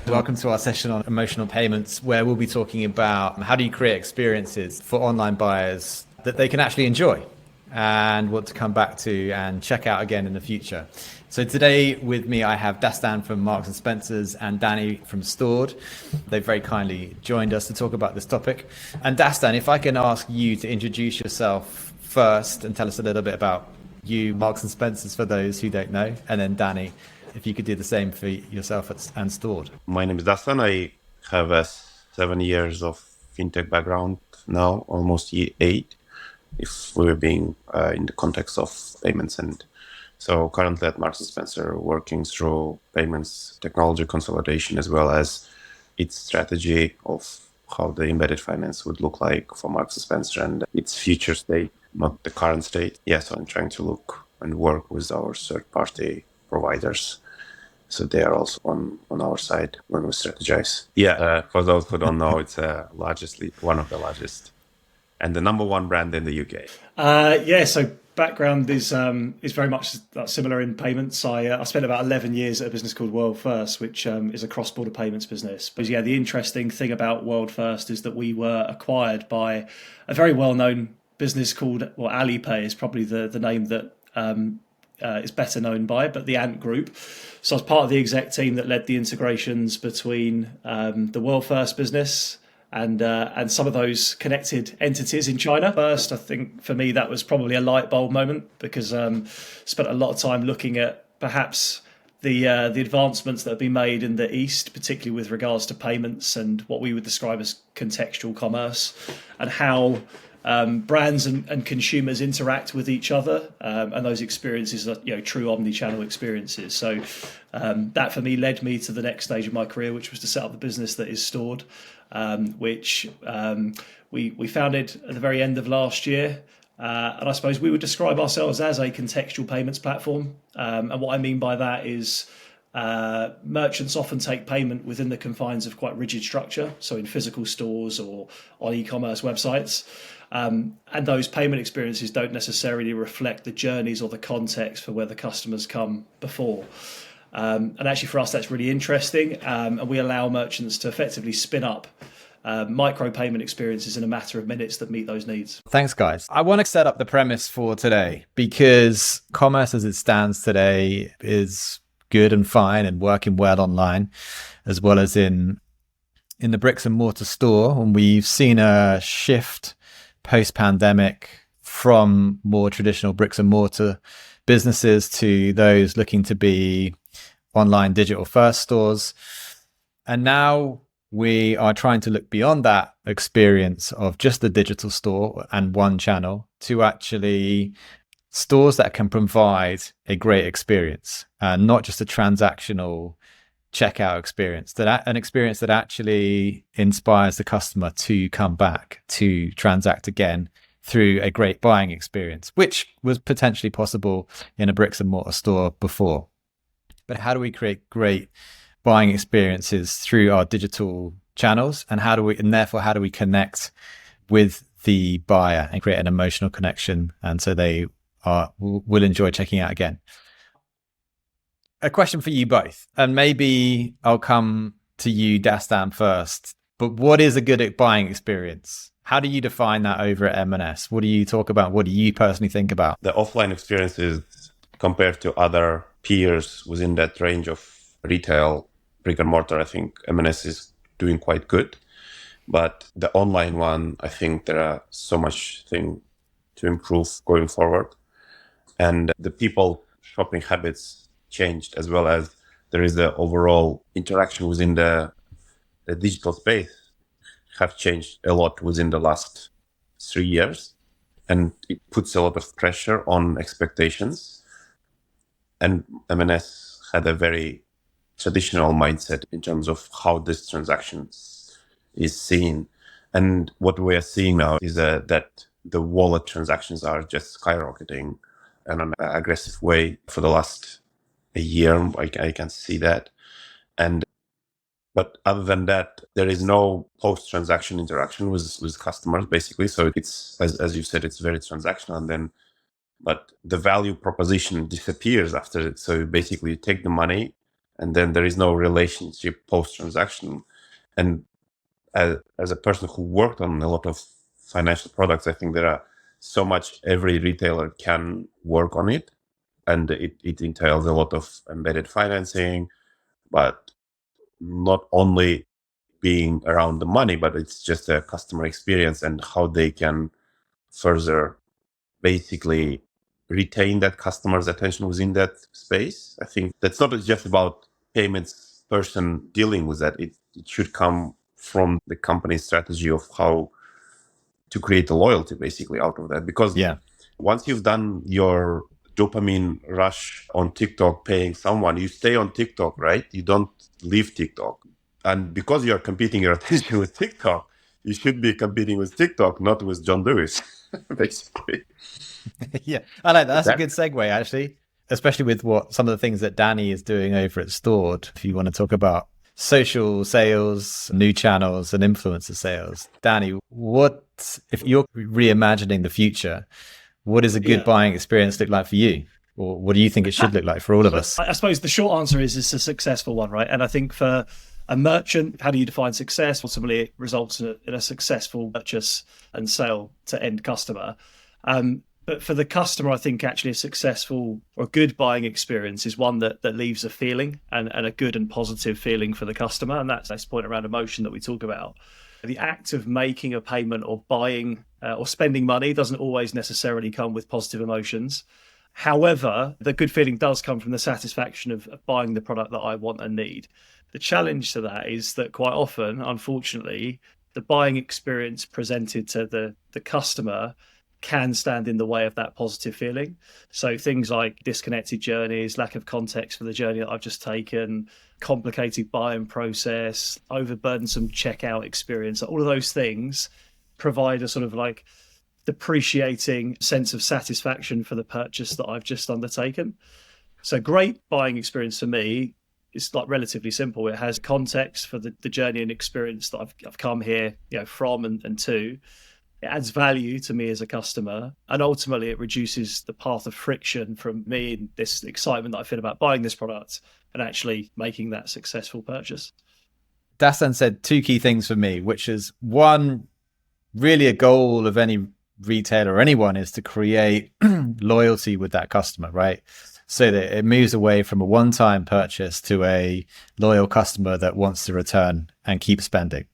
Welcome to our session on emotional payments, where we'll be talking about how do you create experiences for online buyers that they can actually enjoy and want to come back to and check out again in the future. So today with me, I have Dastan from Marks and Spencer's and Danny from Stored. They've very kindly joined us to talk about this topic. And Dastan, if I can ask you to introduce yourself first and tell us a little bit about you, Marks and Spencer's, for those who don't know, and then Danny, if you could do the same for yourself and Stored. My name is Dastan. I have 7 years of fintech background now, almost 8, if we were being in the context of payments. And so currently at Marks & Spencer, working through payments technology consolidation, as well as its strategy of how the embedded finance would look like for Marks & Spencer and its future state, not the current state. So I'm trying to look and work with our third-party providers, so they are also on our side when we strategize. For those who don't know, it's one of the largest and the number one brand in the UK. So background is very much similar in payments. I spent about 11 years at a business called World First, which is a cross-border payments business. But the interesting thing about World First is that we were acquired by a very well-known business called, Alipay is probably the name that is better known by, but the Ant Group. So I was part of the exec team that led the integrations between the World First business and some of those connected entities in China. First, I think for me that was probably a light bulb moment, because spent a lot of time looking at perhaps the advancements that have been made in the East, particularly with regards to payments and what we would describe as contextual commerce, and how brands and consumers interact with each other, and those experiences are true omni-channel experiences. So that for me led me to the next stage of my career, which was to set up the business that is Stored, which we founded at the very end of last year. And I suppose we would describe ourselves as a contextual payments platform. And what I mean by that is merchants often take payment within the confines of quite rigid structure, so in physical stores or on e-commerce websites. And those payment experiences don't necessarily reflect the journeys or the context for where the customers come before. And actually for us, that's really interesting. And we allow merchants to effectively spin up micro payment experiences in a matter of minutes that meet those needs. Thanks, guys. I want to set up the premise for today, because commerce as it stands today is good and fine and working well online, as well as in the bricks and mortar store. And we've seen a shift post-pandemic from more traditional bricks and mortar businesses to those looking to be online digital first stores. And now we are trying to look beyond that experience of just the digital store and one channel to actually stores that can provide a great experience, not just a transactional checkout experience, an experience that actually inspires the customer to come back to transact again through a great buying experience, which was potentially possible in a bricks and mortar store before. But how do we create great buying experiences through our digital channels, and therefore how do we connect with the buyer and create an emotional connection, and so they will enjoy checking out again? A question for you both, and maybe I'll come to you, Dastan, first. But what is a good buying experience? How do you define that over at M&S? What do you talk about? What do you personally think about? The offline experiences compared to other peers within that range of retail, brick and mortar, I think M&S is doing quite good. But the online one, I think there are so much thing to improve going forward. And the people shopping habits changed, as well as there is the overall interaction within the digital space have changed a lot within the last 3 years. And it puts a lot of pressure on expectations. And M&S had a very traditional mindset in terms of how this transaction is seen. And what we are seeing now is that the wallet transactions are just skyrocketing in an aggressive way for the last a year. I can see that. But other than that, there is no post-transaction interaction with customers, basically. So it's, as you said, it's very transactional. But the value proposition disappears after it. So basically you take the money and then there is no relationship post-transaction. And as a person who worked on a lot of financial products, I think there are so much every retailer can work on it. And it entails a lot of embedded financing, but not only being around the money, but it's just a customer experience and how they can further basically retain that customer's attention within that space. I think that's not just about payments person dealing with that. It should come from the company's strategy of how to create the loyalty basically out of that. Because once you've done your dopamine rush on TikTok paying someone, you stay on TikTok, right? You don't leave TikTok. And because you're competing your attention with TikTok, you should be competing with TikTok, not with John Lewis, basically. Yeah, I like that. That's a good segue, actually, especially with some of the things that Danny is doing over at Stored. If you want to talk about social sales, new channels, and influencer sales, Danny, what if you're reimagining the future? What does a good buying experience look like for you? Or what do you think it should look like for all of us? I suppose the short answer is it's a successful one, right? And I think for a merchant, how do you define success? Ultimately, it results in a successful purchase and sale to end customer. But for the customer, I think actually a successful or good buying experience is one that leaves a feeling and a good and positive feeling for the customer. And that's this point around emotion that we talk about. The act of making a payment or buying or spending money doesn't always necessarily come with positive emotions. However, the good feeling does come from the satisfaction of buying the product that I want and need. The challenge to that is that quite often, unfortunately, the buying experience presented to the customer can stand in the way of that positive feeling. So things like disconnected journeys, lack of context for the journey that I've just taken, complicated buying process, overburdensome checkout experience, all of those things provide a sort of like depreciating sense of satisfaction for the purchase that I've just undertaken. So great buying experience for me is like relatively simple. It has context for the journey and experience that I've come here, from and to. It adds value to me as a customer, and ultimately it reduces the path of friction from me and this excitement that I feel about buying this product and actually making that successful purchase. Dastan said two key things for me, which is one, really a goal of any retailer or anyone is to create loyalty with that customer, right? So that it moves away from a one-time purchase to a loyal customer that wants to return and keep spending.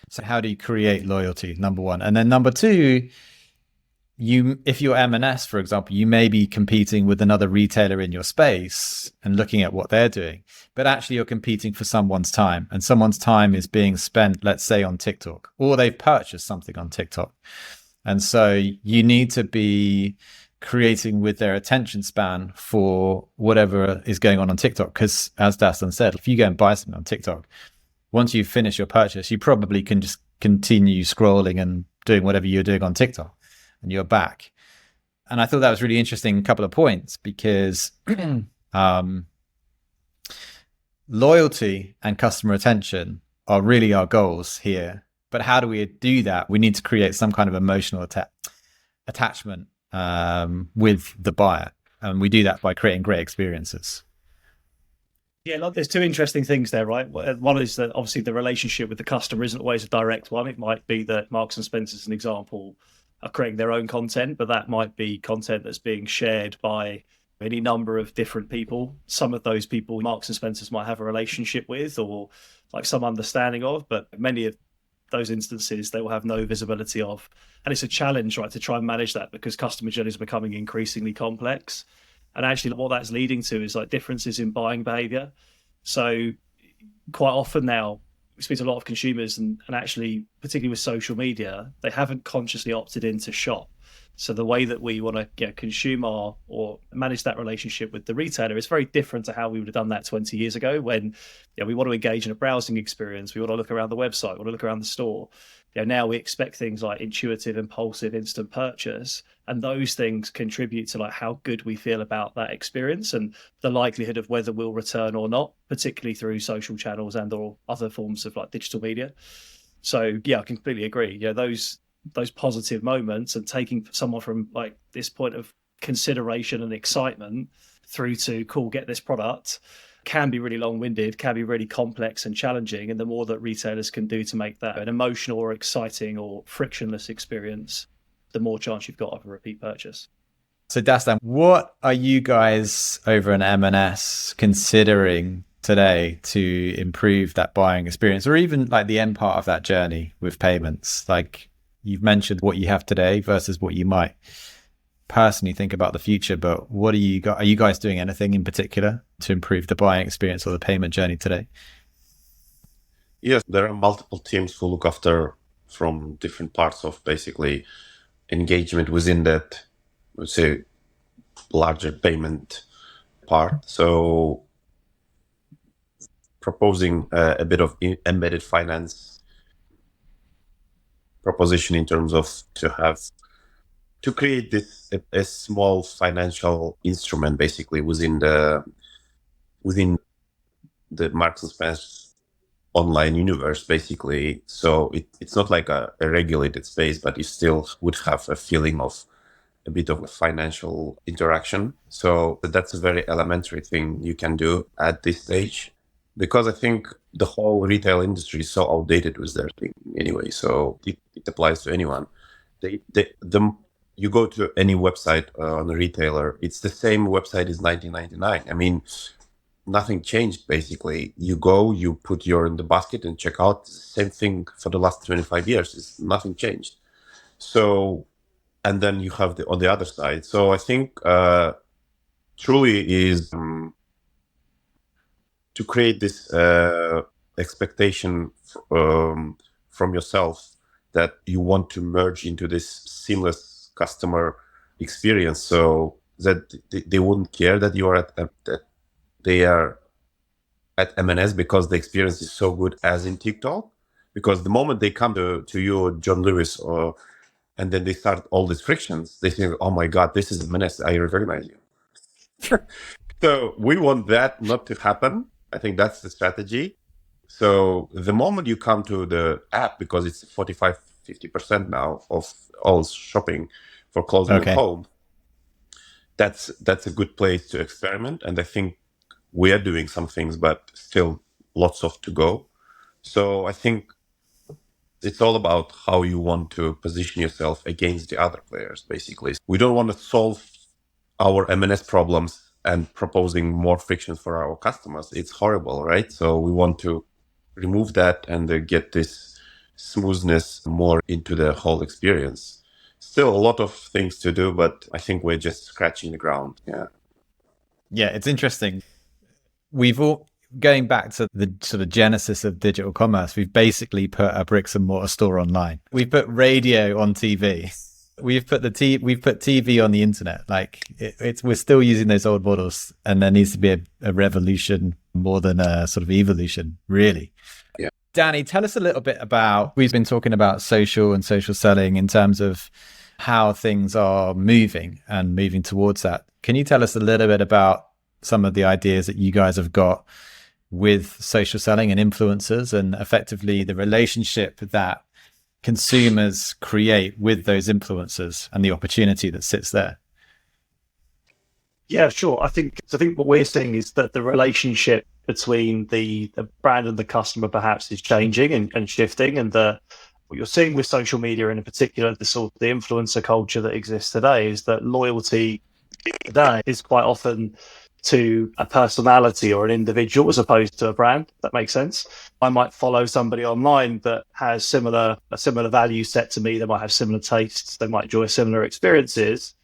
So how do you create loyalty? Number one. And then number two, if you're M&S, for example, you may be competing with another retailer in your space and looking at what they're doing, but actually you're competing for someone's time, and someone's time is being spent, let's say, on TikTok, or they've purchased something on TikTok. And so you need to be creating with their attention span for whatever is going on TikTok. Because as Dastan said, if you go and buy something on TikTok, once you finish your purchase, you probably can just continue scrolling and doing whatever you're doing on TikTok, and you're back. And I thought that was really interesting, a couple of points, because loyalty and customer attention are really our goals here. But how do we do that? We need to create some kind of emotional attachment with the buyer. And we do that by creating great experiences. Yeah, there's two interesting things there, right? One is that obviously the relationship with the customer isn't always a direct one. It might be that Marks and Spencer, as an example, are creating their own content, but that might be content that's being shared by any number of different people. Some of those people Marks and Spencer's might have a relationship with or like some understanding of, but many of those instances they will have no visibility of. And it's a challenge, right, to try and manage that because customer journeys are becoming increasingly complex. And actually what that's leading to is like differences in buying behavior. So quite often now, we speak to a lot of consumers and actually, particularly with social media, they haven't consciously opted in to shop. So the way that we want to consume or manage that relationship with the retailer is very different to how we would have done that 20 years ago when we want to engage in a browsing experience. We want to look around the website, we want to look around the store. Now we expect things like intuitive, impulsive, instant purchase, and those things contribute to like how good we feel about that experience and the likelihood of whether we'll return or not, particularly through social channels and or other forms of like digital media. So I completely agree. Those positive moments and taking someone from like this point of consideration and excitement through to cool, get this product, can be really long-winded, can be really complex and challenging. And the more that retailers can do to make that an emotional or exciting or frictionless experience, the more chance you've got of a repeat purchase. So Dastan, what are you guys over in M&S considering today to improve that buying experience, or even like the end part of that journey with payments? Like you've mentioned what you have today versus what you might personally think about the future, but what are you guys doing anything in particular to improve the buying experience or the payment journey today? Yes, there are multiple teams who look after from different parts of basically engagement within that, let's say, larger payment part. So proposing a bit of embedded finance proposition in terms of to create this a small financial instrument basically within the Marks and Spencer online universe basically. So it's not like a regulated space, but you still would have a feeling of a bit of a financial interaction. So that's a very elementary thing you can do at this stage, because I think the whole retail industry is so outdated with their thing anyway. So it applies to anyone. You go to any website on a retailer, it's the same website as 1999. I mean, nothing changed basically. You go, you put your in the basket and check out. Same thing for the last 25 years. Nothing changed. So, and then you have on the other side. So I think truly is to create this expectation from yourself that you want to merge into this seamless customer experience, so that they wouldn't care that you are they are at M&S because the experience is so good as in TikTok. Because the moment they come to you, John Lewis, and then they start all these frictions, they think, oh my God, this is M&S, I recognize you. So we want that not to happen. I think that's the strategy. So the moment you come to the app, because it's 45-50% now of all shopping for clothing and home, that's a good place to experiment. And I think we are doing some things, but still lots of to go. So I think it's all about how you want to position yourself against the other players, basically. We don't want to solve our M&S problems and proposing more frictions for our customers. It's horrible, right? So we want to remove that and get this smoothness more into the whole experience. Still a lot of things to do, but I think we're just scratching the ground. Yeah, it's interesting. We've all, going back to the sort of genesis of digital commerce, we've basically put a bricks and mortar store online. We've put radio on TV. We've put TV on the internet. Like we're still using those old models, and there needs to be a revolution more than a sort of evolution, really. Yeah. Danny, tell us a little bit about, we've been talking about social and social selling in terms of how things are moving and moving towards that. Can you tell us a little bit about some of the ideas that you guys have got with social selling and influencers, and effectively the relationship that consumers create with those influencers and the opportunity that sits there? Yeah, sure. I think what we're seeing is that the relationship between the brand and the customer perhaps is changing and shifting, and what you're seeing with social media, and in particular the influencer culture that exists today, is that loyalty today is quite often to a personality or an individual as opposed to a brand. That makes sense. I might follow somebody online that has a similar value set to me. They might have similar tastes. They might enjoy similar experiences,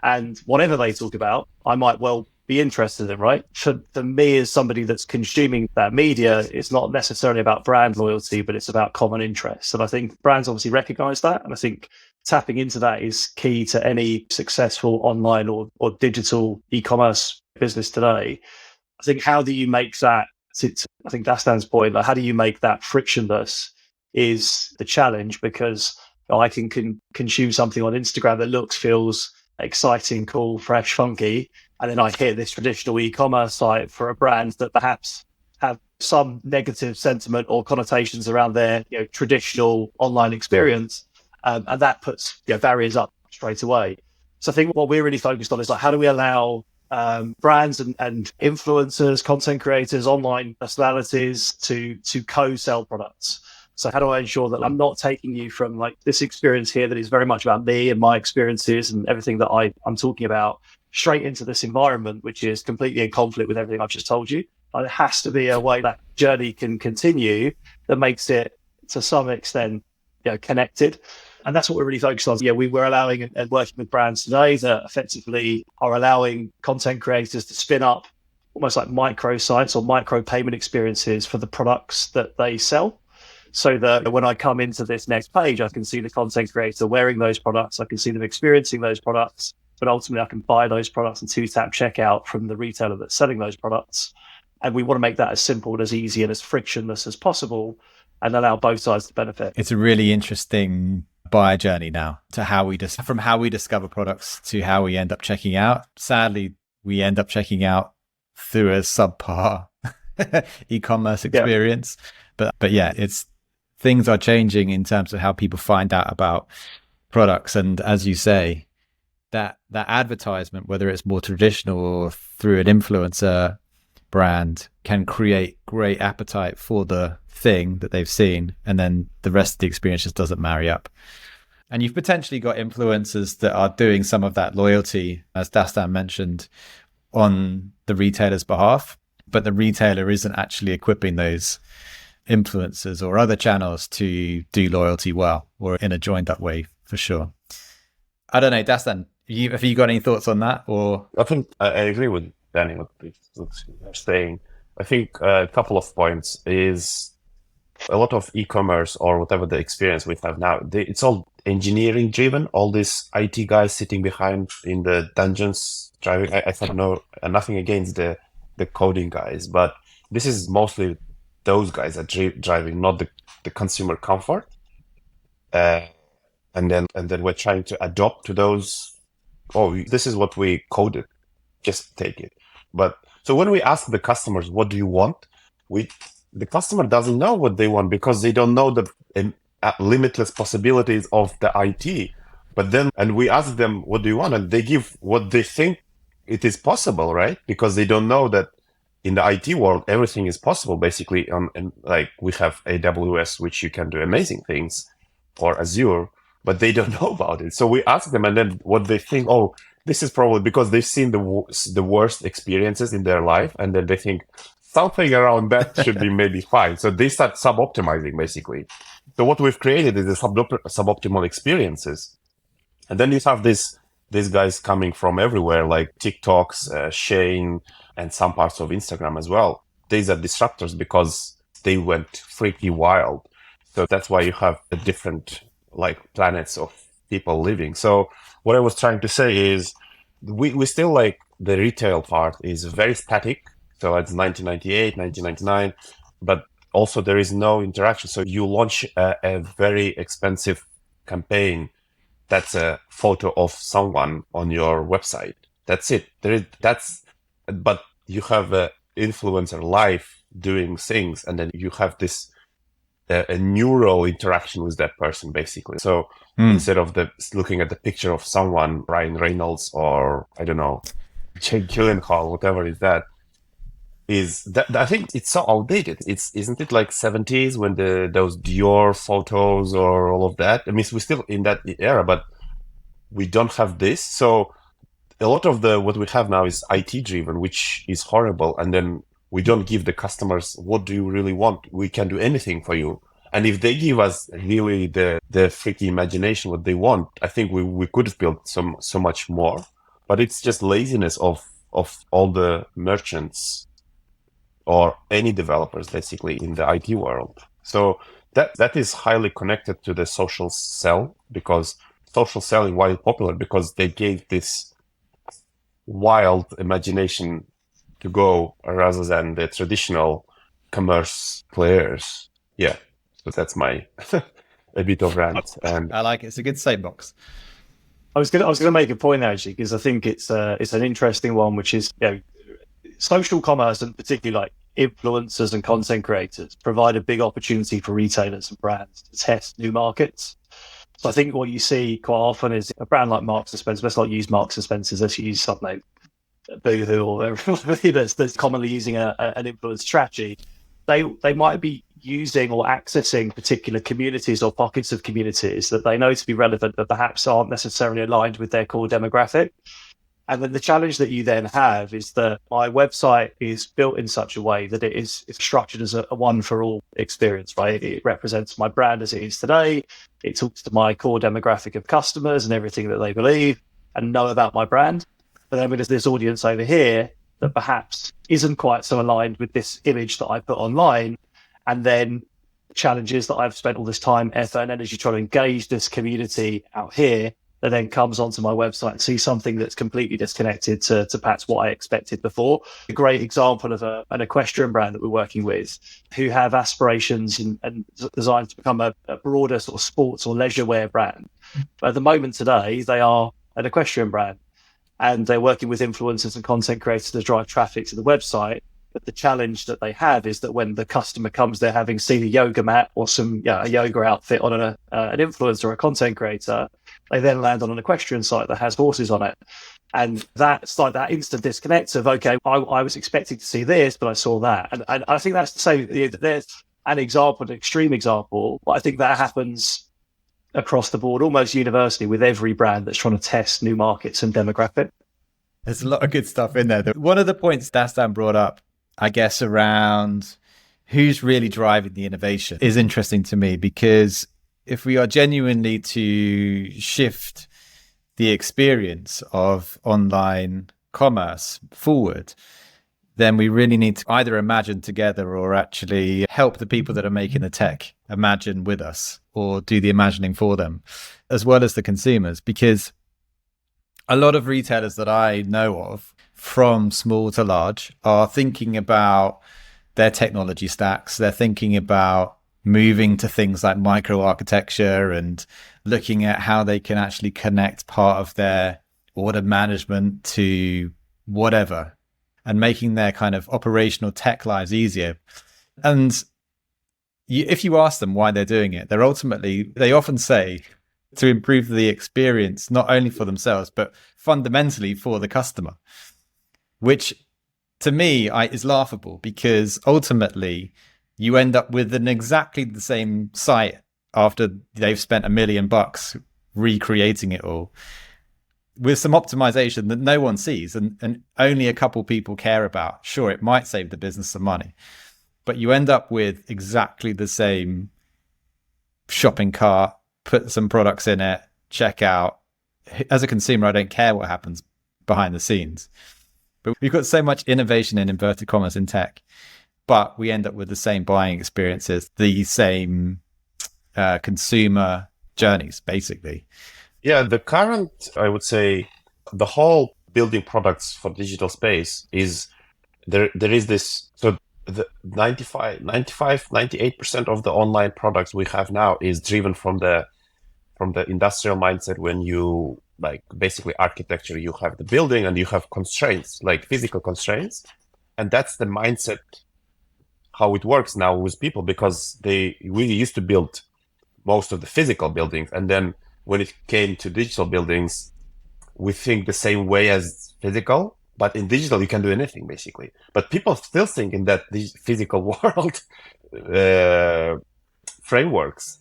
and whatever they talk about, I might well be interested in, right? For me, as somebody that's consuming that media, it's not necessarily about brand loyalty, but it's about common interests. And I think brands obviously recognize that. And I think tapping into that is key to any successful online or digital e-commerce business today. I think, how do you make that, I think Dastan's point, like how do you make that frictionless is the challenge, because I can consume something on Instagram that looks, feels exciting, cool, fresh, funky, and then I hit this traditional e-commerce site for a brand that perhaps have some negative sentiment or connotations around their traditional online experience, and that puts barriers up straight away. So I think what we're really focused on is like, how do we allow brands and influencers, content creators, online personalities to co-sell products. So how do I ensure that I'm not taking you from like this experience here that is very much about me and my experiences and everything that I'm talking about straight into this environment, which is completely in conflict with everything I've just told you. There has to be a way that journey can continue that makes it to some extent, connected. And that's what we're really focused on. Yeah, we're allowing and working with brands today that effectively are allowing content creators to spin up almost like microsites or micro payment experiences for the products that they sell. So that when I come into this next page, I can see the content creator wearing those products. I can see them experiencing those products, but ultimately I can buy those products and two-tap checkout from the retailer that's selling those products. And we want to make that as simple and as easy and as frictionless as possible and allow both sides to benefit. It's a really interesting buyer journey now to from how we discover products to how we end up checking out. Sadly, we end up checking out through a subpar e-commerce experience. Yeah. But yeah, things are changing in terms of how people find out about products. And as you say, that advertisement, whether it's more traditional or through an influencer brand, can create great appetite for the thing that they've seen. And then the rest of the experience just doesn't marry up. And you've potentially got influencers that are doing some of that loyalty, as Dastan mentioned, on the retailer's behalf, but the retailer isn't actually equipping those influencers or other channels to do loyalty well, or in a joined up way, for sure. I don't know, Dastan, have you got any thoughts on that? Or I think I agree with Danny, what you're saying. I think a couple of points is a lot of e-commerce or whatever the experience we have now, it's all engineering driven. All these IT guys sitting behind in the dungeons driving. I have nothing against the coding guys, but this is mostly those guys are driving, not the consumer comfort. And then we're trying to adopt to those. Oh, this is what we coded. Just take it. But so when we ask the customers, what do you want? The customer doesn't know what they want because they don't know the limitless possibilities of the IT. But then, and we ask them, what do you want? And they give what they think it is possible, right? Because they don't know that in the IT world, everything is possible, basically. And like we have AWS, which you can do amazing things, or Azure, but they don't know about it. So we ask them, and then what they think, oh, this is probably because they've seen the worst experiences in their life, and then they think something around that should be maybe fine. So they start sub-optimizing, basically. So what we've created is the suboptimal experiences. And then you have these guys coming from everywhere, like TikToks, Shane, and some parts of Instagram as well. These are disruptors because they went freaky wild. So that's why you have the different like planets of people living. So what I was trying to say is we still like the retail part is very static. So it's 1998, 1999, but also there is no interaction. So you launch a very expensive campaign. That's a photo of someone on your website. That's it. But you have an influencer live doing things, and then you have this a neural interaction with that person, basically. So instead of looking at the picture of someone, Ryan Reynolds or I don't know, Jake Gyllenhaal, whatever is that. I think it's so outdated. Isn't it like 70s when those Dior photos or all of that? I mean, we're still in that era, but we don't have this. So a lot of what we have now is IT driven, which is horrible. And then we don't give the customers, what do you really want? We can do anything for you. And if they give us really the freaky imagination, what they want, I think we could have built so much more. But it's just laziness of all the merchants or any developers basically in the IT world. So that is highly connected to the social sell, because social selling, why it's popular, because they gave this wild imagination to go rather than the traditional commerce players. Yeah, so that's my a bit of rant. And I like it. It's a good soapbox. I was gonna make a point there actually, because I think it's an interesting one, which is social commerce, and particularly like influencers and content creators, provide a big opportunity for retailers and brands to test new markets. So I think what you see quite often is a brand like Marks and Spencer. Let's not use Marks and Spencer's. Let's use something. Boohoo or everybody that's commonly using an influence strategy, they might be using or accessing particular communities or pockets of communities that they know to be relevant, but perhaps aren't necessarily aligned with their core demographic. And then the challenge that you then have is that my website is built in such a way that it's structured as a one for all experience, right? It represents my brand as it is today. It talks to my core demographic of customers and everything that they believe and know about my brand. But then there's this audience over here that perhaps isn't quite so aligned with this image that I put online. And then the challenge is that I've spent all this time, effort, and energy trying to engage this community out here that then comes onto my website and sees something that's completely disconnected to perhaps what I expected before. A great example of an equestrian brand that we're working with who have aspirations and designed to become a broader sort of sports or leisure wear brand. But at the moment today, they are an equestrian brand and they're working with influencers and content creators to drive traffic to the website. But the challenge that they have is that when the customer comes there having seen a yoga mat or a yoga outfit on an influencer or a content creator, they then land on an equestrian site that has horses on it. And that's like that instant disconnect of, okay, I was expecting to see this, but I saw that. And I think that's to say there's an example, an extreme example, but I think that happens across the board, almost universally with every brand that's trying to test new markets and demographic. There's a lot of good stuff in there. One of the points Dastan brought up, I guess, around who's really driving the innovation is interesting to me, because if we are genuinely to shift the experience of online commerce forward, then we really need to either imagine together or actually help the people that are making the tech imagine with us or do the imagining for them, as well as the consumers. Because a lot of retailers that I know of, from small to large, are thinking about their technology stacks. They're thinking about moving to things like microarchitecture and looking at how they can actually connect part of their order management to whatever and making their kind of operational tech lives easier. And if you ask them why they're doing it, they often say to improve the experience, not only for themselves, but fundamentally for the customer, which to me is laughable, because ultimately you end up with exactly the same site after they've spent $1 million recreating it all, with some optimization that no one sees and only a couple people care about. Sure, it might save the business some money, but you end up with exactly the same shopping cart, put some products in it, check out. As a consumer, I don't care what happens behind the scenes. But we've got so much innovation in inverted commas in tech, but we end up with the same buying experiences, the same consumer journeys, basically. Yeah, the current, I would say, the whole building products for digital space is there is this, so the 98% of the online products we have now is driven from the industrial mindset. When you like basically architecture, you have the building and you have constraints, like physical constraints. And that's the mindset, how it works now with people, because we used to build most of the physical buildings. And then when it came to digital buildings, we think the same way as physical, but in digital, you can do anything basically. But people still think in that physical world frameworks.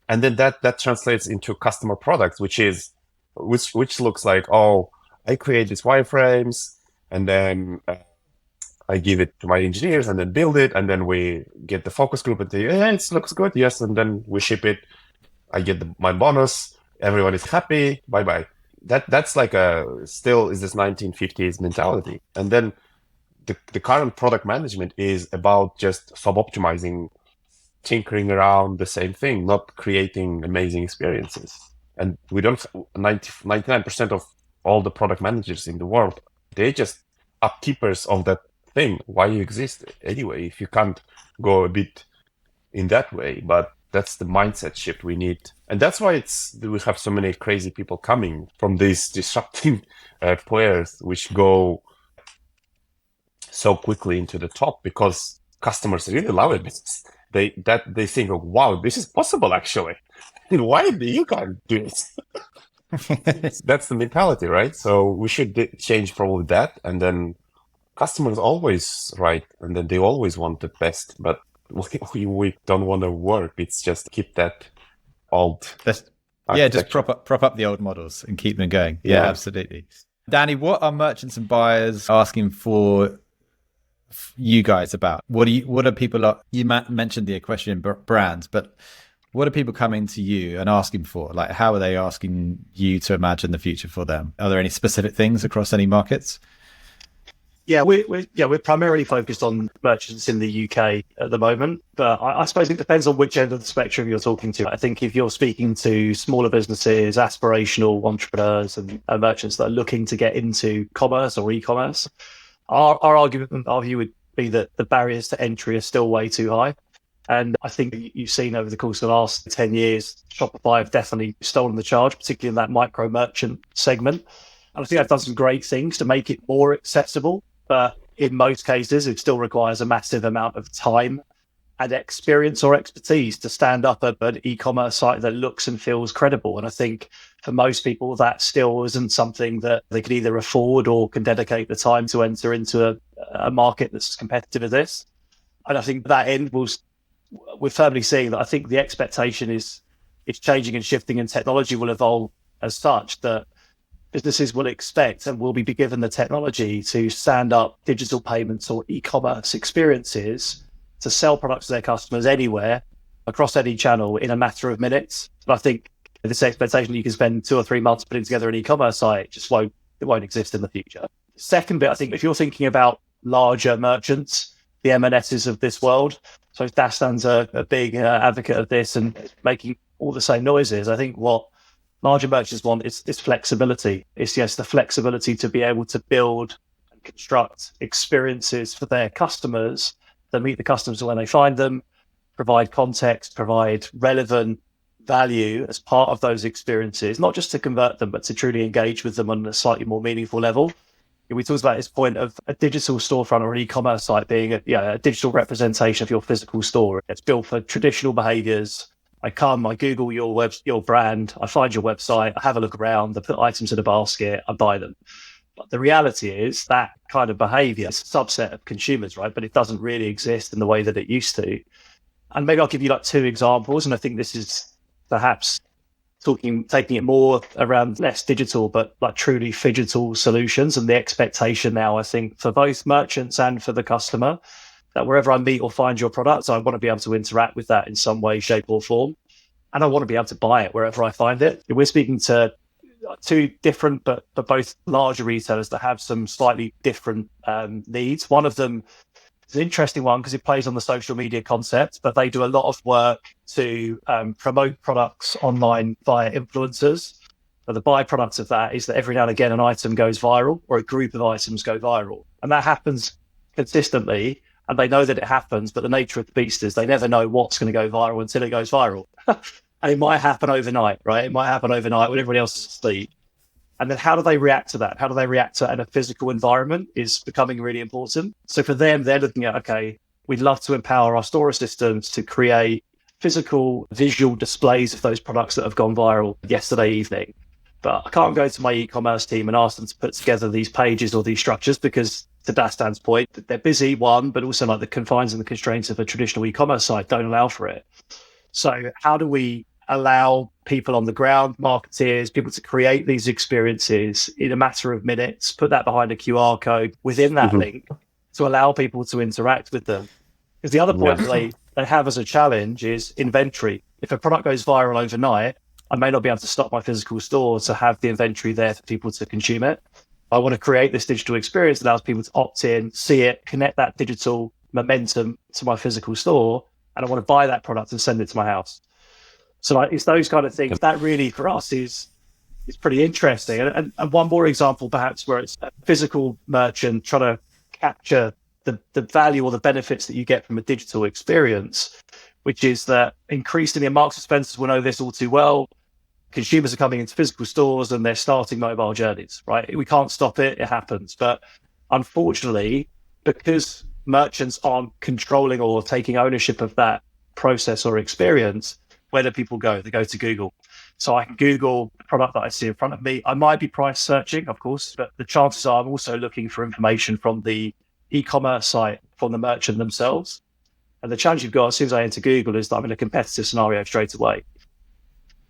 And then that translates into customer products, which looks like, oh, I create these wireframes and then I give it to my engineers and then build it. And then we get the focus group and say, yeah, it looks good. Yes. And then we ship it. I get my bonus. Everyone is happy. Bye-bye. That's like still is this 1950s mentality. And then the current product management is about just sub-optimizing, tinkering around the same thing, not creating amazing experiences. And we don't, 99% of all the product managers in the world, they just upkeepers of that thing. Why you exist anyway, if you can't go a bit in that way? But that's the mindset shift we need. And that's why we have so many crazy people coming from these disrupting players, which go so quickly into the top, because customers really love it. They think, oh, wow, this is possible actually. Why do you can't do it? That's the mentality, right? So we should change probably that, and then customers always right, and then they always want the best, but we don't want to work. It's just keep that old Yeah, just architecture. prop up the old models and keep them going. Yeah, Yeah. absolutely. Danny, what are merchants and buyers asking for you guys about? What are people, you mentioned the question brands, but what are people coming to you and asking for? Like, how are they asking you to imagine the future for them? Are there any specific things across any markets? Yeah, we're primarily focused on merchants in the UK at the moment, but I suppose it depends on which end of the spectrum you're talking to. I think if you're speaking to smaller businesses, aspirational entrepreneurs, and merchants that are looking to get into commerce or e-commerce, our argument, our view would be that the barriers to entry are still way too high. And I think you've seen over the course of the last 10 years, Shopify have definitely stolen the charge, particularly in that micro merchant segment. And I think I've done some great things to make it more accessible. But in most cases, it still requires a massive amount of time and experience or expertise to stand up an e-commerce site that looks and feels credible. And I think for most people, that still isn't something that they can either afford or can dedicate the time to enter into a market that's as competitive as this. And I think that end we're firmly seeing that I think the expectation is it's changing and shifting, and technology will evolve as such that businesses will expect and will be given the technology to stand up digital payments or e-commerce experiences to sell products to their customers anywhere across any channel in a matter of minutes. And I think this expectation that you can spend 2 or 3 months putting together an e-commerce site won't exist in the future. Second bit, I think if you're thinking about larger merchants, the M&Ss of this world, so Dastan's a big advocate of this and making all the same noises. I think what larger merchants want is flexibility. It's the flexibility to be able to build and construct experiences for their customers that meet the customers when they find them, provide context, provide relevant value as part of those experiences, not just to convert them, but to truly engage with them on a slightly more meaningful level. We talked about this point of a digital storefront or an e-commerce site being a digital representation of your physical store. It's built for traditional behaviors. I Google your brand, I find your website, I have a look around, I put items in a basket, I buy them. But the reality is that kind of behavior is a subset of consumers, right? But it doesn't really exist in the way that it used to. And maybe I'll give you like 2 examples. And I think this is perhaps taking it more around less digital, but like truly phygital solutions, and the expectation now, I think, for both merchants and for the customer, that wherever I meet or find your products, I want to be able to interact with that in some way, shape or form. And I want to be able to buy it wherever I find it. We're speaking to 2 different, but both larger retailers that have some slightly different needs. One of them is an interesting one because it plays on the social media concept, but they do a lot of work to promote products online via influencers. But the byproduct of that is that every now and again, an item goes viral or a group of items go viral. And that happens consistently. And they know that it happens, but the nature of the beast is they never know what's going to go viral until it goes viral. And it might happen overnight, right? It might happen overnight when everybody else is asleep. And then how do they react to that? How do they react to it in a physical environment is becoming really important. So for them, they're looking at, okay, we'd love to empower our store systems to create physical visual displays of those products that have gone viral yesterday evening. But I can't go to my e-commerce team and ask them to put together these pages or these structures because, to Dastan's point, they're busy, one, but also like the confines and the constraints of a traditional e-commerce site don't allow for it. So how do we allow people on the ground, marketeers, people to create these experiences in a matter of minutes, put that behind a QR code within that link to allow people to interact with them? Because the other point that they have as a challenge is inventory. If a product goes viral overnight, I may not be able to stop my physical store to have the inventory there for people to consume it. I want to create this digital experience that allows people to opt in, see it, connect that digital momentum to my physical store, and I want to buy that product and send it to my house. So like, it's those kind of things that really for us is pretty interesting. And one more example, perhaps, where it's a physical merchant trying to capture the value or the benefits that you get from a digital experience, which is that increasingly, and Marks and Spencer's will know this all too well, consumers are coming into physical stores and they're starting mobile journeys, right? We can't stop it. It happens. But unfortunately, because merchants aren't controlling or taking ownership of that process or experience, where do people go? They go to Google. So I can Google the product that I see in front of me. I might be price searching, of course, but the chances are I'm also looking for information from the e-commerce site, from the merchant themselves. And the challenge you've got as soon as I enter Google is that I'm in a competitive scenario straight away.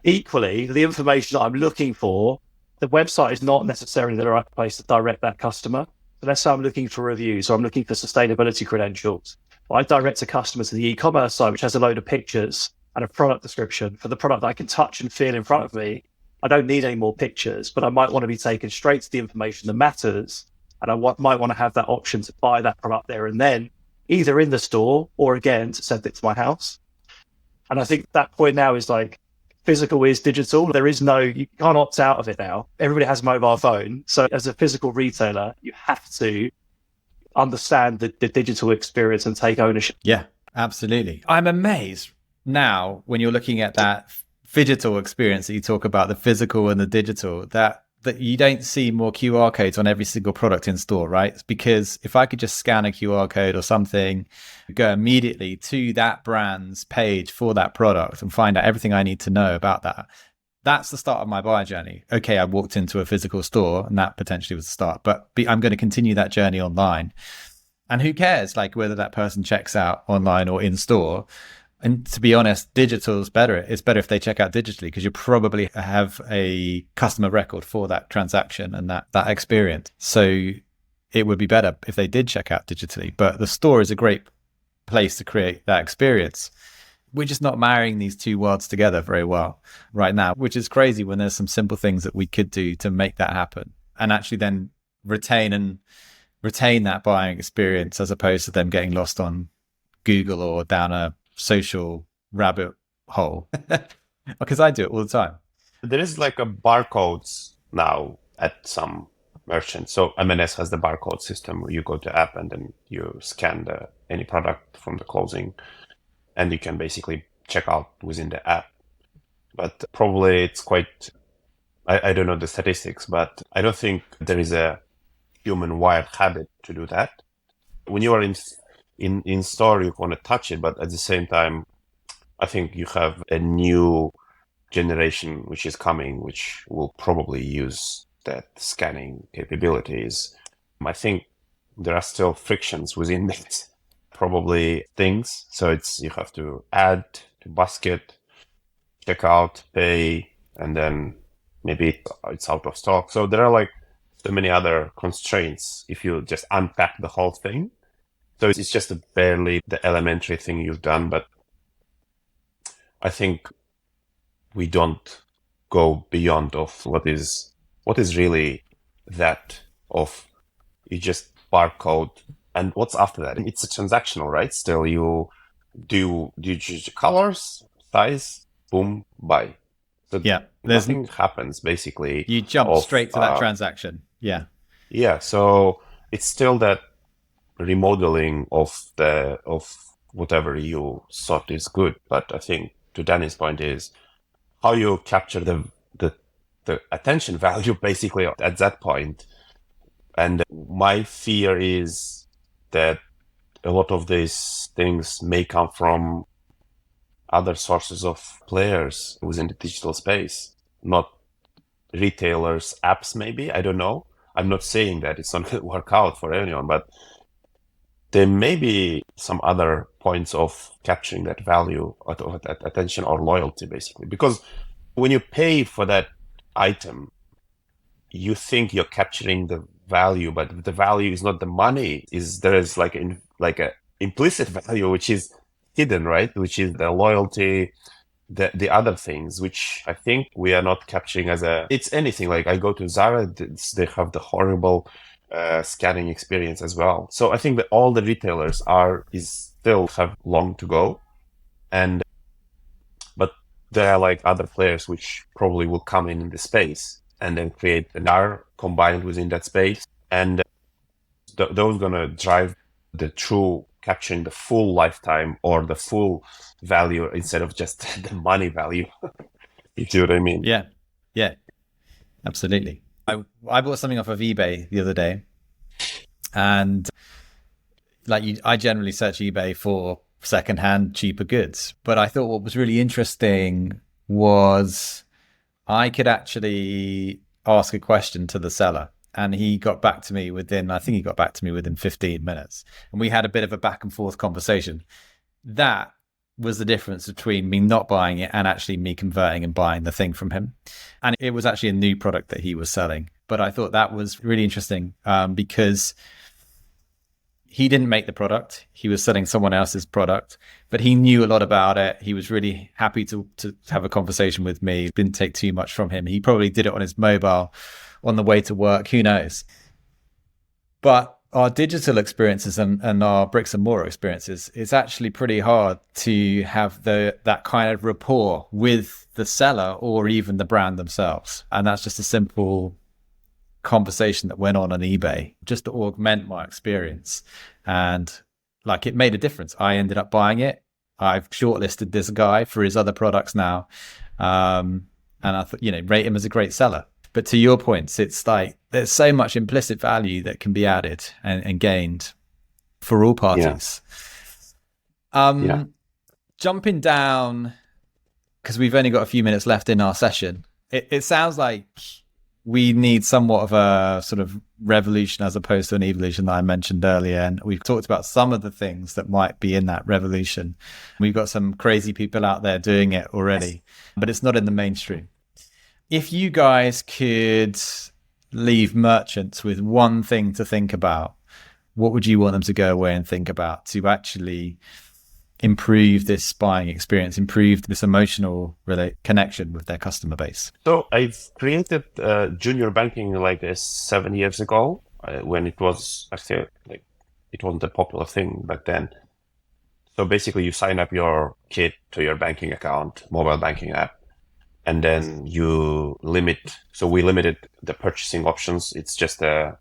Equally, the information that I'm looking for, the website is not necessarily the right place to direct that customer. So let's say I'm looking for reviews or I'm looking for sustainability credentials. I direct a customer to the e-commerce site, which has a load of pictures and a product description for the product that I can touch and feel in front of me. I don't need any more pictures, but I might want to be taken straight to the information that matters. And I might want to have that option to buy that product there and then, either in the store or again, to send it to my house. And I think that point now is like, physical is digital. There is you can't opt out of it now. Everybody has a mobile phone. So as a physical retailer, you have to understand the digital experience and take ownership. Yeah, absolutely. I'm amazed now when you're looking at that phygital experience that you talk about, the physical and the digital, that you don't see more QR codes on every single product in store, right? It's because if I could just scan a QR code or something, go immediately to that brand's page for that product and find out everything I need to know about that. That's the start of my buyer journey. Okay, I walked into a physical store and that potentially was the start, but I'm going to continue that journey online. And who cares, like, whether that person checks out online or in store? And to be honest, digital is better. It's better if they check out digitally because you probably have a customer record for that transaction and that experience. So it would be better if they did check out digitally. But the store is a great place to create that experience. We're just not marrying these two worlds together very well right now, which is crazy when there's some simple things that we could do to make that happen and actually then retain that buying experience as opposed to them getting lost on Google or down a social rabbit hole. Because I do it all the time. There is like a barcodes now at some merchants. So M&S has the barcode system where you go to app and then you scan any product from the closing and you can basically check out within the app. But probably it's quite, I don't know the statistics, but I don't think there is a human wired habit to do that. When you are in store, you want to touch it, but at the same time, I think you have a new generation which is coming, which will probably use that scanning capabilities. I think there are still frictions within that, probably things. So you have to add to basket, check out, pay, and then maybe it's out of stock. So there are like so many other constraints if you just unpack the whole thing. So it's just barely the elementary thing you've done, but I think we don't go beyond of what is really that of you just barcode and what's after that. It's a transactional, right? Still, you choose the colors, size, boom, buy. So yeah, nothing happens basically. You jump straight to that transaction. Yeah. Yeah. So it's still that remodeling of whatever you thought is good. But I think to Danny's point is how you capture the attention value basically at that point. And my fear is that a lot of these things may come from other sources of players within the digital space, not retailers, apps maybe, I don't know. I'm not saying that it's not going to work out for anyone, but there may be some other points of capturing that value or that attention or loyalty, basically. Because when you pay for that item, you think you're capturing the value, but the value is not the money. There is like a implicit value which is hidden, right? Which is the loyalty, the other things, which I think we are not capturing it's anything. Like I go to Zara, they have the horrible scanning experience as well. So I think that all the retailers still have long to go, but there are like other players which probably will come in the space and then create an R combined within that space, and those gonna drive the true capturing the full lifetime or the full value instead of just the money value. You see what I mean? Yeah, absolutely. I bought something off of eBay the other day, and I generally search eBay for secondhand cheaper goods, but I thought what was really interesting was I could actually ask a question to the seller, and he got back to me within, I think he got back to me within 15 minutes, and we had a bit of a back and forth conversation. That was the difference between me not buying it and actually me converting and buying the thing from him. And it was actually a new product that he was selling. But I thought that was really interesting because he didn't make the product. He was selling someone else's product, but he knew a lot about it. He was really happy to have a conversation with me. It didn't take too much from him. He probably did it on his mobile on the way to work. Who knows? But our digital experiences and our bricks and mortar experiences, it's actually pretty hard to have that kind of rapport with the seller or even the brand themselves. And that's just a simple conversation that went on eBay just to augment my experience. And like, it made a difference. I ended up buying it. I've shortlisted this guy for his other products now. And I thought, rate him as a great seller. But to your points, it's like there's so much implicit value that can be added and gained for all parties. Jumping down, because we've only got a few minutes left in our session, it sounds like we need somewhat of a sort of revolution as opposed to an evolution that I mentioned earlier. And we've talked about some of the things that might be in that revolution. We've got some crazy people out there doing it already, but it's not in the mainstream. If you guys could leave merchants with one thing to think about, what would you want them to go away and think about to actually improve this buying experience, improve this emotional connection with their customer base? So I've created junior banking like 7 years ago when it was actually like it wasn't a popular thing back then. So basically you sign up your kid to your banking account, mobile banking app, and then you limit. So we limited the purchasing options. It's just the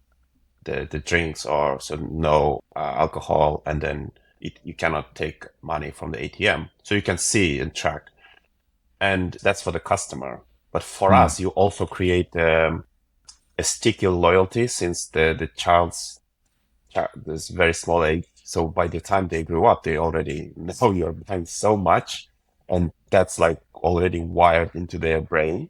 drinks or so no alcohol, and then you cannot take money from the ATM. So you can see and track. And that's for the customer. But for us, you also create a sticky loyalty since the child's this very small age. So by the time they grew up, they already know your bank so much. And that's like already wired into their brain.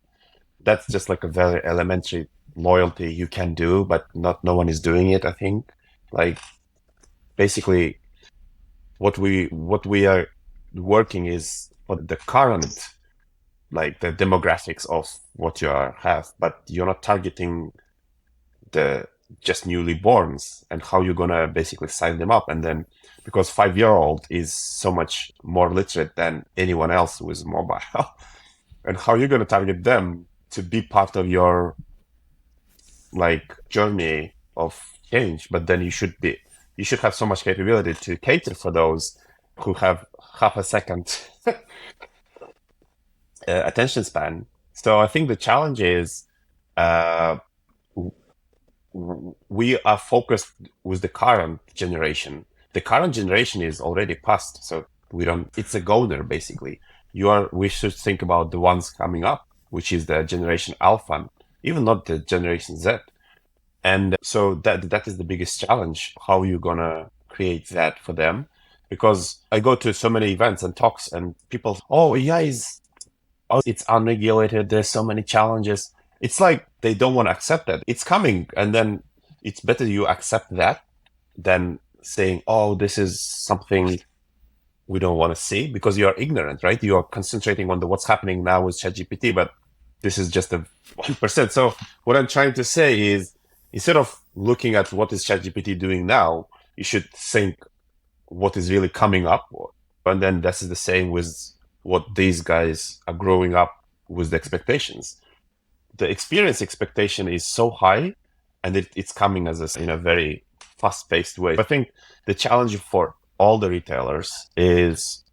That's just like a very elementary loyalty you can do, but no one is doing it, I think. Like basically what we are working is for the current, like the demographics of what you have, but you're not targeting the just newly borns and how you're gonna basically sign them up. And then because 5-year-old is so much more literate than anyone else who is mobile, and how you're gonna target them to be part of your like journey of change. But then you should have so much capability to cater for those who have half a second attention span. So I think the challenge is we are focused with the current generation. The current generation is already past, so it's a goner basically. We should think about the ones coming up, which is the generation Alpha, even not the generation Z. And so that is the biggest challenge. How are you gonna create that for them? Because I go to so many events and talks, and people, it's unregulated. There's so many challenges. It's like they don't want to accept that. It's coming, and then it's better you accept that than saying, "Oh, this is something we don't want to see," because you are ignorant, right? You are concentrating on what's happening now with ChatGPT, but this is just a 1%. So what I'm trying to say is, instead of looking at what is ChatGPT doing now, you should think what is really coming up. And then this is the same with what these guys are growing up with the expectations. The experience expectation is so high, and it's coming in a very fast-paced way. I think the challenge for all the retailers is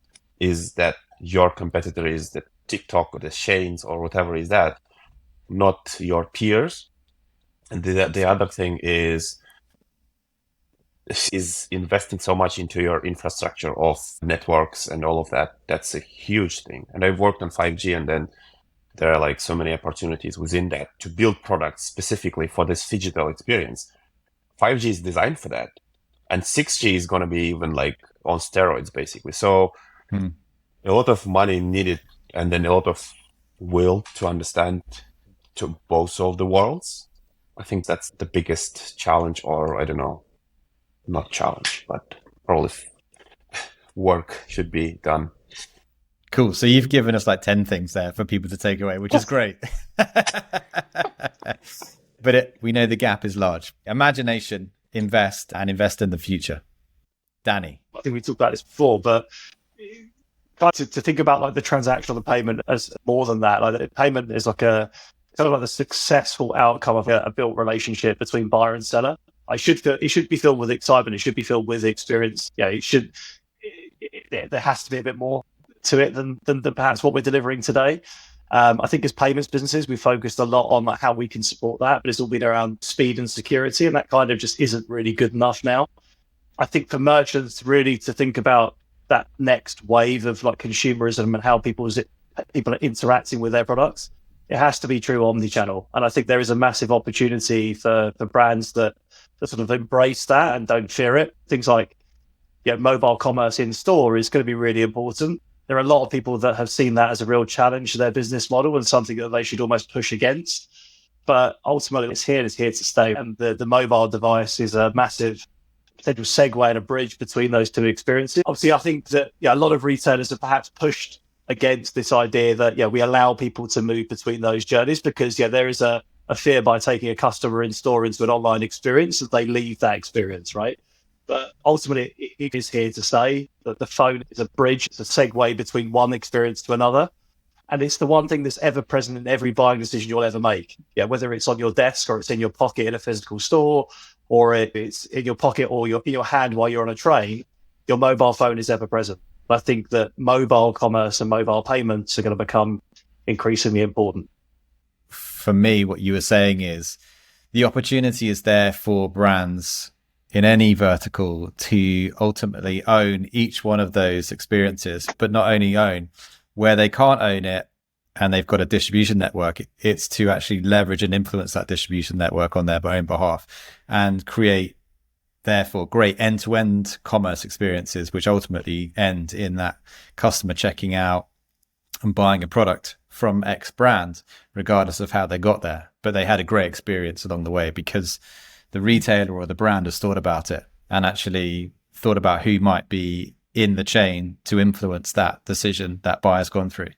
that your competitor is the TikTok or the Shanes or whatever is that, not your peers. And the other thing is investing so much into your infrastructure of networks and all of that. That's a huge thing. And I've worked on 5G, and then there are like so many opportunities within that to build products specifically for this phygital experience. 5G is designed for that. And 6G is going to be even like on steroids, basically. So a lot of money needed, and then a lot of will to understand to both of the worlds. I think that's the biggest challenge, or I don't know, not challenge, but probably work should be done. Cool. So you've given us like 10 things there for people to take away, which is great. But we know the gap is large. Imagination, invest, and invest in the future. Danny. I think we talked about this before, but to think about like the transaction or the payment as more than that. Like the payment is like a kind of like the successful outcome of a built relationship between buyer and seller. It should be filled with excitement. It should be filled with experience. Yeah, there has to be a bit more to it than perhaps what we're delivering today. I think as payments businesses, we focused a lot on like how we can support that, but it's all been around speed and security, and that kind of just isn't really good enough now. I think for merchants really to think about that next wave of like consumerism and how people are interacting with their products, it has to be true omni-channel. And I think there is a massive opportunity for brands that sort of embrace that and don't fear it. Things like mobile commerce in store is going to be really important. There are a lot of people that have seen that as a real challenge to their business model and something that they should almost push against. But ultimately, it's here to stay. And the mobile device is a massive potential segue and a bridge between those two experiences. Obviously, I think that a lot of retailers have perhaps pushed against this idea that we allow people to move between those journeys because there is a fear by taking a customer in store into an online experience that they leave that experience, right? But ultimately, it is here to stay. That the phone is a bridge, it's a segue between one experience to another. And it's the one thing that's ever present in every buying decision you'll ever make. Whether it's on your desk or it's in your pocket in a physical store, or it's in your pocket or in your hand while you're on a train, your mobile phone is ever present. I think that mobile commerce and mobile payments are going to become increasingly important. For me, what you were saying is the opportunity is there for brands in any vertical to ultimately own each one of those experiences, but not only own. Where they can't own it and they've got a distribution network, it's to actually leverage and influence that distribution network on their own behalf and create, therefore, great end-to-end commerce experiences, which ultimately end in that customer checking out and buying a product from X brand, regardless of how they got there. But they had a great experience along the way because the retailer or the brand has thought about it and actually thought about who might be in the chain to influence that decision that buyer's gone through.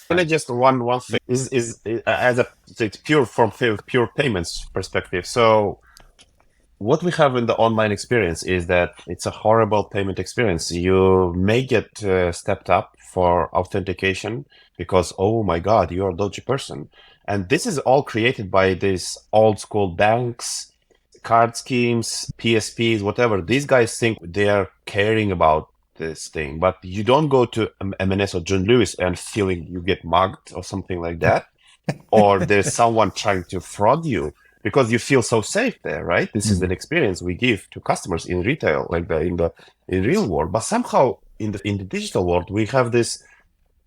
And just one thing is as it's pure payments perspective. So what we have in the online experience is that it's a horrible payment experience. You may get stepped up for authentication because, oh my God, you're a dodgy person. And this is all created by these old school banks, card schemes, PSPs, whatever. These guys think they're caring about this thing, but you don't go to M&S or John Lewis and feeling you get mugged or something like that, or there's someone trying to fraud you because you feel so safe there, right? This is an experience we give to customers in retail, like in real world. But somehow in the digital world, we have this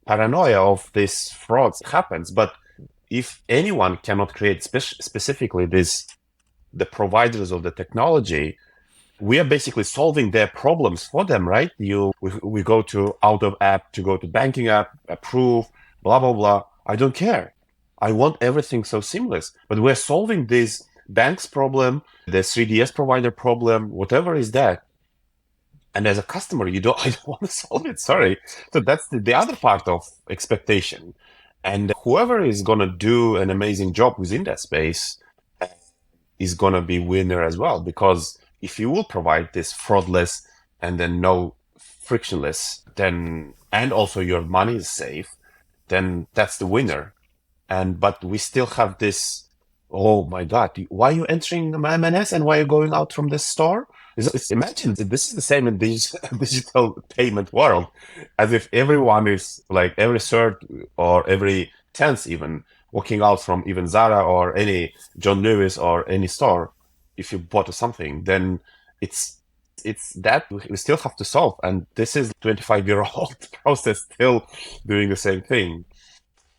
paranoia of this fraud happens. But if anyone cannot create specifically the providers of the technology, we are basically solving their problems for them, right? We go to out of app, to go to banking app, approve, blah, blah, blah. I don't care. I want everything so seamless. But we're solving this bank's problem, the 3DS provider problem, whatever is that. And as a customer, I don't want to solve it. Sorry. So that's the other part of expectation. And whoever is going to do an amazing job within that space is going to be winner as well, because if you will provide this fraudless and then no frictionless, then, and also your money is safe, then that's the winner. But we still have this, oh my God, why are you entering M&S and why are you going out from the store? Imagine this is the same in digital payment world, as if everyone is like every third or every 10th even walking out from even Zara or any John Lewis or any store. If you bought something, then it's that we still have to solve. And this is 25-year-old process still doing the same thing.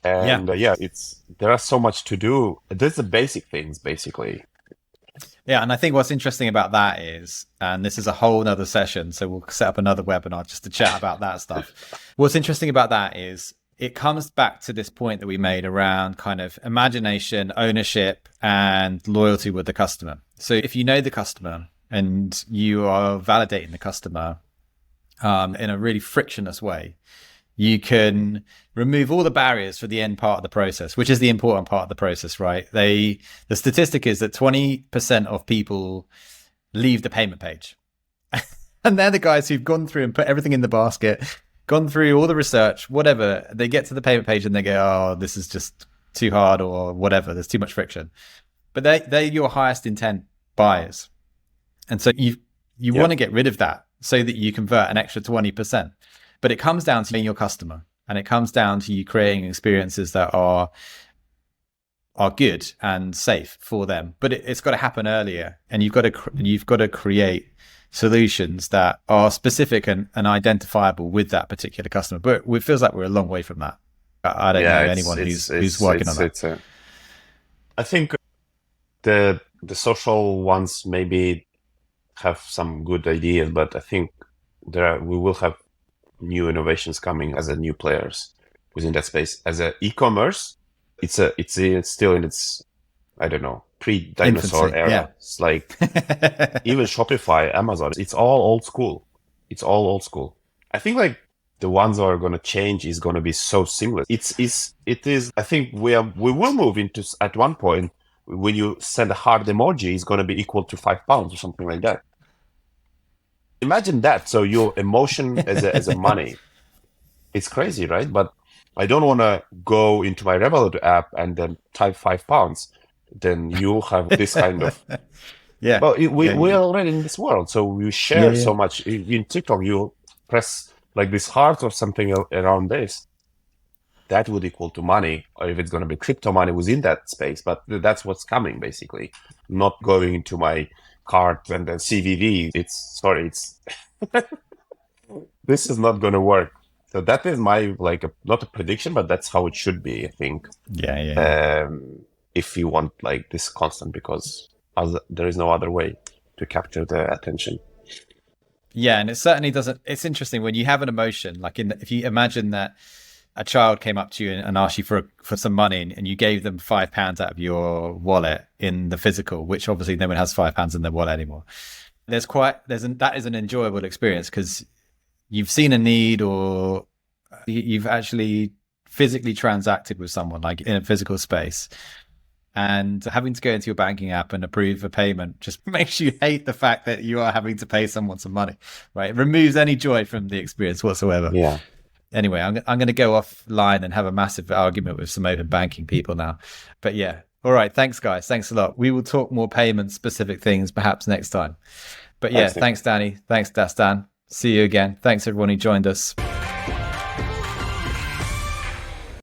And there are so much to do. There's the basic things, basically. Yeah, and I think what's interesting about that is, and this is a whole nother session, so we'll set up another webinar just to chat about that stuff. What's interesting about that is it comes back to this point that we made around kind of imagination, ownership, and loyalty with the customer. So if you know the customer and you are validating the customer in a really frictionless way, you can remove all the barriers for the end part of the process, which is the important part of the process, right? The statistic is that 20% of people leave the payment page. And they're the guys who've gone through and put everything in the basket, gone through all the research, whatever. They get to the payment page and they go, oh, this is just too hard or whatever. There's too much friction. But they're your highest intent buyers. And so you want to get rid of that so that you convert an extra 20%. But it comes down to being your customer, and it comes down to you creating experiences that are good and safe for them. But it's got to happen earlier, and you've got to create solutions that are specific and identifiable with that particular customer. But it feels like we're a long way from that. I don't know anyone who's working on that. I think the social ones maybe have some good ideas, but I think we will have new innovations coming as a new players within that space. As a e-commerce, it's still in its, I don't know, pre-dinosaur infancy, era. Yeah. It's like even Shopify, Amazon, it's all old school. I think like the ones that are going to change is going to be so seamless. It is. I think we will move into, at one point, when you send a heart emoji, it's going to be equal to £5 or something like that. Imagine that. So your emotion as a money. It's crazy, right? But I don't want to go into my Revolut app and then type £5. Then you have this kind of yeah. But we're already in this world, so we share so much. In TikTok, you press like this heart or something around this. That would equal to money, or if it's going to be crypto money within that space. But that's what's coming, basically. Not going into my card and then CVV. It's this is not going to work. So that is my not a prediction, but that's how it should be, I think. If you want like this constant, because there is no other way to capture the attention. Yeah, and it certainly doesn't. It's interesting when you have an emotion, like if you imagine that a child came up to you and asked you for some money, and you gave them £5 out of your wallet in the physical, which obviously no one has £5 in their wallet anymore. That is an enjoyable experience because you've seen a need, or you've actually physically transacted with someone like in a physical space. And having to go into your banking app and approve a payment just makes you hate the fact that you are having to pay someone some money, right? It removes any joy from the experience whatsoever. Yeah. Anyway, I'm going to go offline and have a massive argument with some open banking people now. But yeah. All right. Thanks, guys. Thanks a lot. We will talk more payment specific things perhaps next time. But yeah, thanks, Danny. Thanks, Dastan. See you again. Thanks, everyone who joined us.